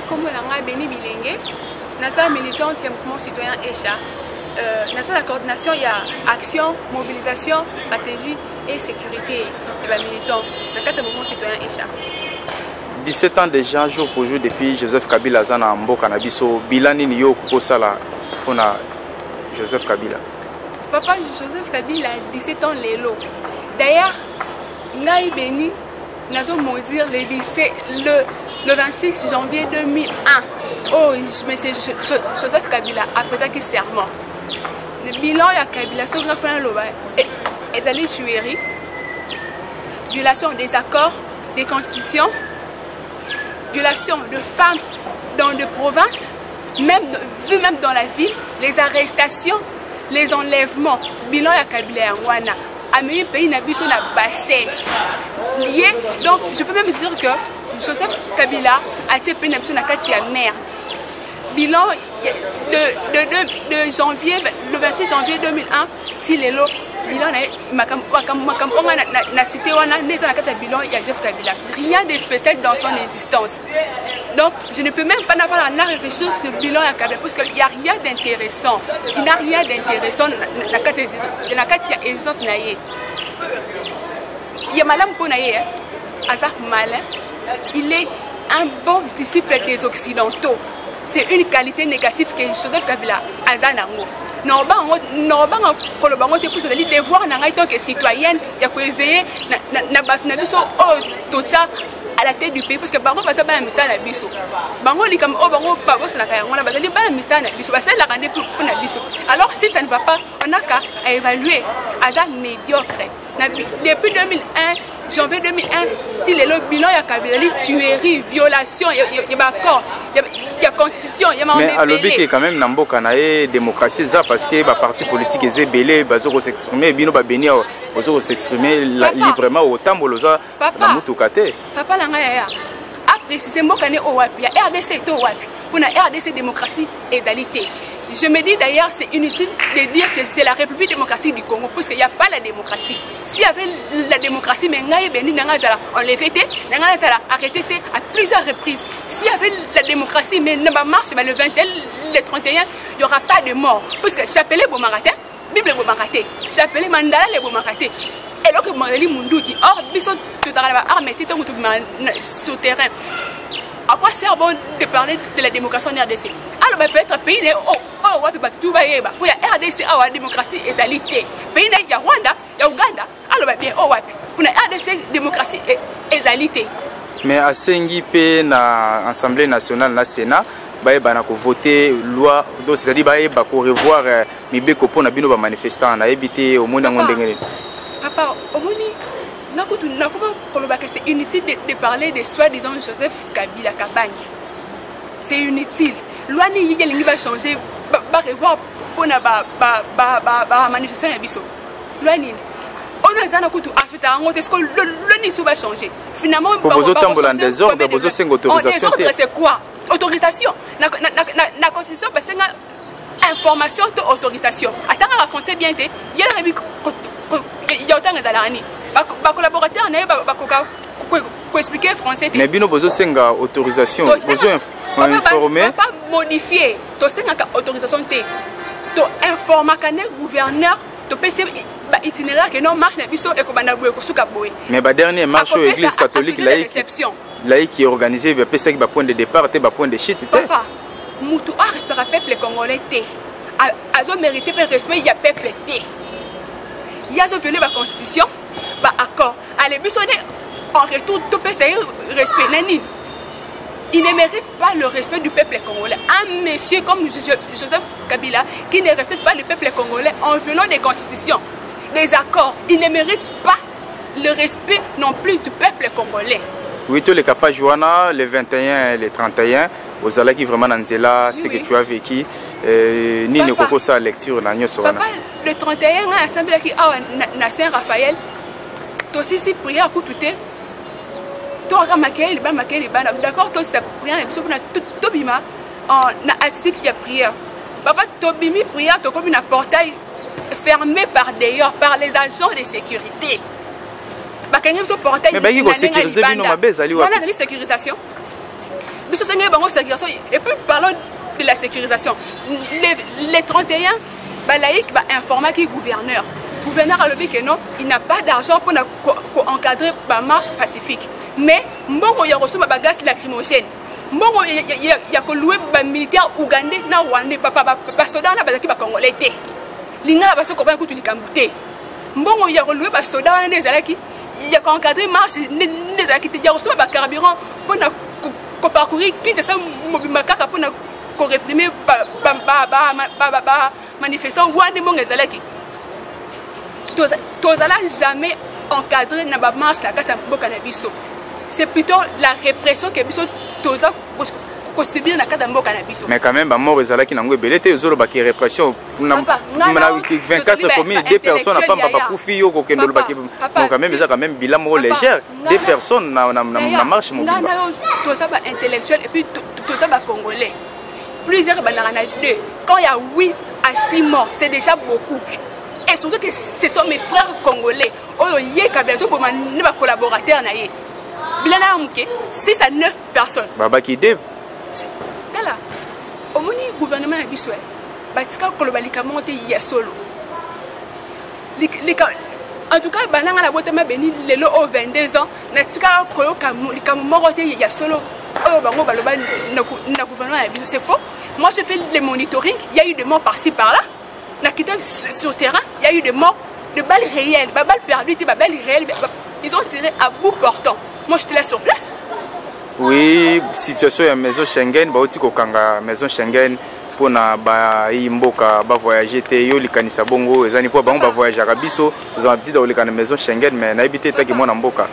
comme on a béni bilingue, nasa militante du mouvement citoyen ECHA. Nasa la coordination, il y a action, mobilisation, stratégie et sécurité. Et bien militant, dans le mouvement citoyen ECHA. 17 ans déjà, jour pour jour, depuis Joseph Kabila Zana Mbo Kanabiso, Bilani Niyo Kosala pour Joseph Kabila. Papa Joseph Kabila a 17 ans l'élo. D'ailleurs, Ngaï Beni, nous avons maudire le 26 janvier 2001. Oh, M. Joseph Kabila a prêté serment. Le bilan de Kabila, c'est que ils allaient tuerie, violation des accords, des constitutions, violation de femmes dans des provinces, même dans la ville, les arrestations, les enlèvements, bilan de Kabila Wana, a mis le pays n'a bassesse lié. Donc je peux même dire que Joseph Kabila a été payé n'a merde. Bilan de janvier, le 26 janvier 2001, si les lots bilan na cité wana neza na kata bilan ya Joseph Kabila. Rien de spécial dans son existence. Donc je ne peux même pas avoir à réfléchir sur le bilan à Kabila parce qu'il n'y a rien d'intéressant. Il n'y a rien d'intéressant dans la carte existence naïe. Il y a Madame Ponaye, Azar Malin, il est un bon disciple des Occidentaux. C'est une qualité négative que Joseph Kabila a zanango. Non, les devoirs en tant que citoyenne, il y a éveiller à la tête du pays parce que bango pas ça misa na biso bango li comme bango pas boss na kaya on a bazali pas misa na biso parce la rendre pour na biso. Alors si ça ne va pas, on a qu'à évaluer agent médiocre. Depuis 2001 janvier 2001 style le bilan il y a Kabila tuerie violation il y a accord il y a constitution il y a mais à l'objet que quand même namboka na démocratie ça parce que ba parti politique est belé bazo s'exprimer bino ba béni bazo s'exprimer librement au tamboloza na mutukate papa langa ya après c'est mboka ne o wapi ya RDC to wapi pour na RDC démocratie égalité. Je me dis d'ailleurs c'est inutile de dire que c'est la République démocratique du Congo parce qu'il n'y a pas la démocratie. S'il y avait la démocratie, mais on les fêtait, arrêté à plusieurs reprises. S'il y avait la démocratie, mais ne marche le 21, le 31, il n'y aura pas de mort. Parce que j'appelais Bomaraté, Bible Bomaraté, j'appelais Mandala les Bomaraté. Et là que Mandali Mundouki, or, Bissot, tout à l'heure, armé, sur terrain. À quoi sert bon de parler de la démocratie en RDC? Alors, peut-être un pays de tout pour la RDC, la démocratie et égalité. Pays il y a Rwanda, il y a Ouganda, alors pour la RDC, démocratie et égalité. Mais à Sengipe, na l'Assemblée nationale, na Sénat, bah voter loi, c'est-à-dire bah revoir Mibeko pour na bino manifestant, na éviter au monde ngondengene. Papa, au monde c'est inutile de parler de soi-disant Joseph Kabila Kabangi. C'est inutile. Loi ni va changer, va revoir pour la manifestation de Bisso. Loi ni. On a un coup de aspect à un autre, est-ce que le Nisso va changer? Finalement, pour vos autres en désordre, vos autres autorisation. En désordre, c'est quoi? Autorisation. La constitution, parce que information de autorisation. Attends, en français bien, il y a la république. Il y a autant de zalani. Les collaborateurs pour expliquer le français. Mais bien, vous avez autorisation. Vous avez informé. Pas modifier. Tu as autorisation. Tu informes le gouverneur. Tu peux itinéraire que non marche et mais la dernière marche aux églises catholiques laïque qui est organisée il y a point de départ et point de chute. Papa, Moutou restera peuple congolais. Ils ont mérité le respect, il y a peuple. Il y a violé la constitution, accord. Allez, en retour, tout peut se respect. Il ne mérite pas le respect du peuple congolais. Un monsieur comme Joseph Kabila qui ne respecte pas le peuple congolais en violant des constitutions, des accords, il ne mérite pas le respect non plus du peuple congolais. Oui, tous les capages Joana, les 21 et les 31, aux allez qui vraiment Nanzela, ce que tu as vécu, ni ne coco sa lecture dans Papa, le 31, à l'Assemblée qui a Saint-Raphaël, tu aussi si prière à coup tout est. Tu as marqué les bancs, d'accord, tu as prière, tout bima, en attitude qui a prière. Papa, tu as bimi prière, tu as comme un portail fermé par dehors, par les agents de sécurité. Mais il y a une sécurisation. Et puis parlons de la sécurisation. Les 31, Balaïk va informer qui gouverneur. Le gouverneur a dit que non, il n'a pas d'argent pour encadrer la marche pacifique. Mais il y a reçu ma gaz lacrymogène. Il y a loué des militaires ougandais, rwandais, des soldats qui sont congolais. Il y a des soldats qui sont congolais. Il y a loué des soldats qui il y a encadré marche, il y a reçu des carburants pour parcourir qui est pour réprimer les manifestants rwandais. Tous jamais encadré dans la marche de la cannabis. C'est plutôt la répression que tous subir dans la cannabis. Mais quand même, mort qui n'ont pas été qui répression. 24 communes, 2 personnes n'ont pas couffé au donc quand même, ils ont quand même bilan légère. 2 personnes dans la marche. Tous ça intellectuel et puis tous ça congolais. Plusieurs deux. Quand il y a 8 à 6 morts, c'est déjà beaucoup. Et surtout que ce sont mes frères congolais. Il y a des collaborateurs. Il y a 6 à 9 personnes. Baba qui dé. Kala. Au gouvernement a bisoué. Batika kolobalika monte ya solo. En tout cas, bananga la bote ma beni lelo au 22 ans. Na tika koyoka morote ya solo. Oh bango baloba na gouvernement a bisou. C'est faux. Moi je fais le monitoring. Il y a eu des morts par-ci par-là. Sur le terrain, il y a eu des morts de balles réelles, des balles perdues, des balles réelles. Ils ont tiré à bout portant. Moi, j'étais là sur place. Oui, situation de la maison Schengen, la maison Schengen pour voyager, bongo, les pour voyager à Rabiso, ils ont dit dans la maison Schengen, mais n'a habité que moi en Mboka.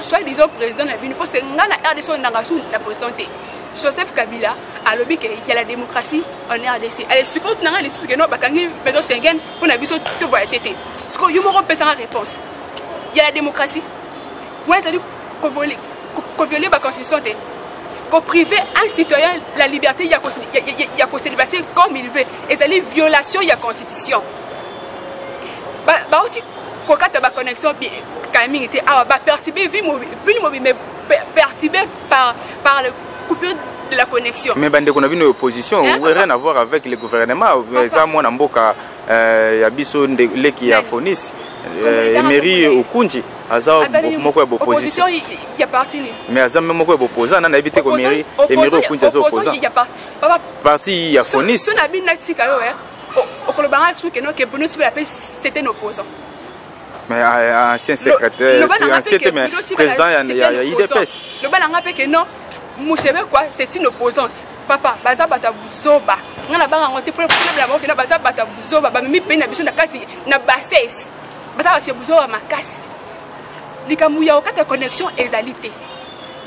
Soit disons président parce que la RDC la présidente. Joseph Kabila a lobby qu'il y a la démocratie en RDC. Elle est suppose que les sous que nous bakangi maison Schengen pour na biso tout voyager. Ce que you m'auront pesé en réponse. Il y a la démocratie. Moi ça dit qu'on violer la constitution qu'on priver un citoyen la liberté il y a célibataire comme il veut et ça dit violation il y a constitution. Bah aussi qu'on a la connexion bien quand même était perturbé vie mobile mais perturbé par le coupure de la connexion. Mais bande qu'on a vu une opposition, rien à voir avec le gouvernement. Ça moi n'amboka yabiso ndele qui a fonis mairie au Kunji. Aza moko opposition. Il y a parti. Mais aza même moko opposant na habité ko mairie et mairie au Kunji aza opposant. Il y a parti ya fonis. Ce na bin natika yo au kolobanga tsu que non que Bruno Tibela c'était un opposant. Mais ancien secrétaire, ancien président il y a IDPS. Le balanga pe que non Mouchebe quoi, c'est une opposante. Papa, baza bata buzoba. Ngana banga ngote pour le problème la mort que na baza bata buzoba, ba mi pe na biso na kati na bassesse. Baza bata buzoba makasi. Likamuya okata connexion ezalité.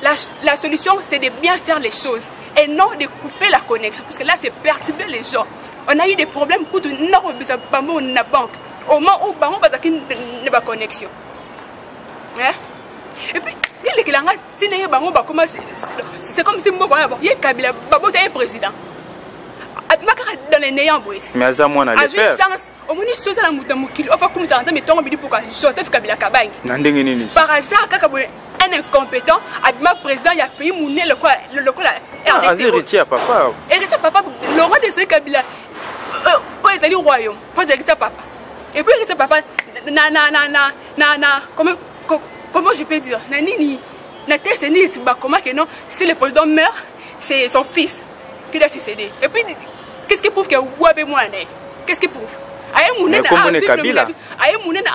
La solution c'est de bien faire les choses et non de couper la connexion parce que là c'est perturber les gens. On a eu des problèmes pour nous bisa bambo na banque. Au moment où bango bazaki na connexion. Hein? Et puis c'est comme si il y a Kabila un président. Dans les néants, mais à moi, on a des chance. Au moins, chose à la moutamukil, enfin, comme ça, mais tant que pour Joseph Kabila Kabang. Par hasard, un incompétent, Adma président, il a payé mouner le quoi RDC. Papa. RDC, papa, Laurent de Kabila. Ils allaient au royaume. Pas RDC, papa. Et puis, RDC, papa, comment je peux dire? Nanini, na test ni comment que non, si le président meurt, c'est son fils qui doit succéder. Et puis, qu'est-ce qui prouve que Ouabe moi né? Qu'est-ce qui prouve? Aïe Mounena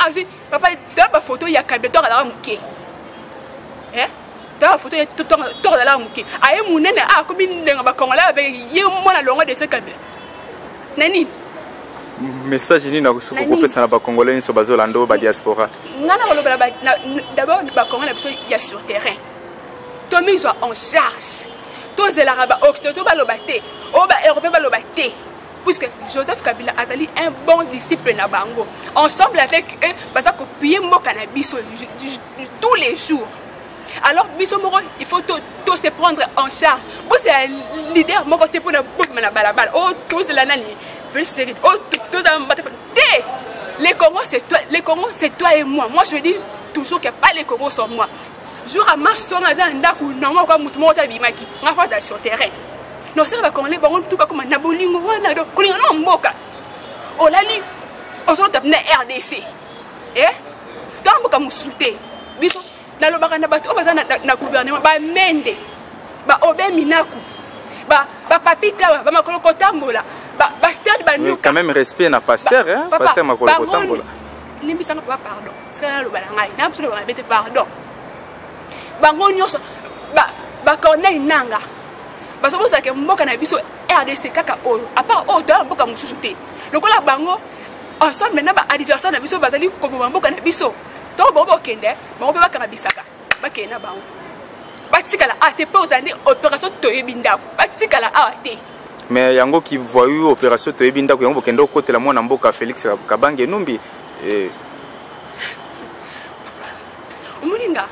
a dit, papa, dans la photo, il y a Kabila, dans la mouké. Hein? Dans la photo, il y a dans la mouké. Aïe Mounena a comme une Congolais avec Yémona Longa de ce Kabila. Nani? Message ni na kupesa na ba Congolais so bazolando ba diaspora. D'abord ba Congolais il y a sur terrain. Tout mis en charge. Tous les arabes occidentaux ba lobaté, o ba européens ba lobaté. Puisque Joseph Kabila a été un bon disciple na bango. Ensemble avec eux, parce que copier mo cannabis tous les jours. Alors biso moro, il faut tout se prendre en charge. Moi c'est un leader mo côté pour na na balabala. Oh tous la nani. Oh, les Congos, c'est toi et moi. Moi, je dis toujours que pas les Congos sont moi. jour à marche sur ma zone ndaku non quoi mutu mota bimaki nga face sur terrain non ça va qu'on les bango tout pas comme na bolingo wana do kulinga no mboka o lali o so tap na RDC to mboka musute biso na lo bakana bato baza na gouvernement ba mende ba obe minaku ba papita ba makolo kotambola ba stade ba nuka quand même respect na pasteur hein pasteur makolo kotambola limbisa na pardon c'est lo balanga na absolument ba bete pardon bango nyonso ba Corneille Nanga baso bosa ke mboka na biso RDC kaka oyo à part oyo to mboka mususu te lokola bango ensemble na ba anniversaire na biso bazali ko mboka na biso to bobo kende bango be bakanga bisaka bakena bango batikala ate pe ozandi opération toyebi ndako batikala ate mais yango ki voyu opération toyebi ndako yango bokende okotela mwana mboka Félix Kabange Numbi umulinga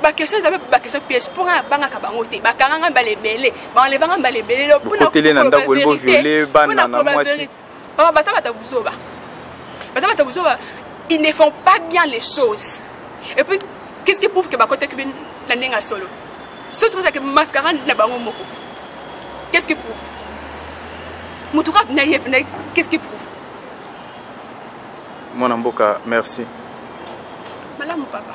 ba question za ba question piège pour banga ka bango te bakanga balebele ba levanga balebele pour na télé na ndako bo violer bana na mwasi papa bata buzoba ils ne font pas bien les choses et puis qu'est-ce qui prouve que ba côté que na ndenga solo ce que mascara na bango moko qu'est-ce qui prouve mutuka na yep na qu'est-ce qui prouve mon mboka merci malamu papa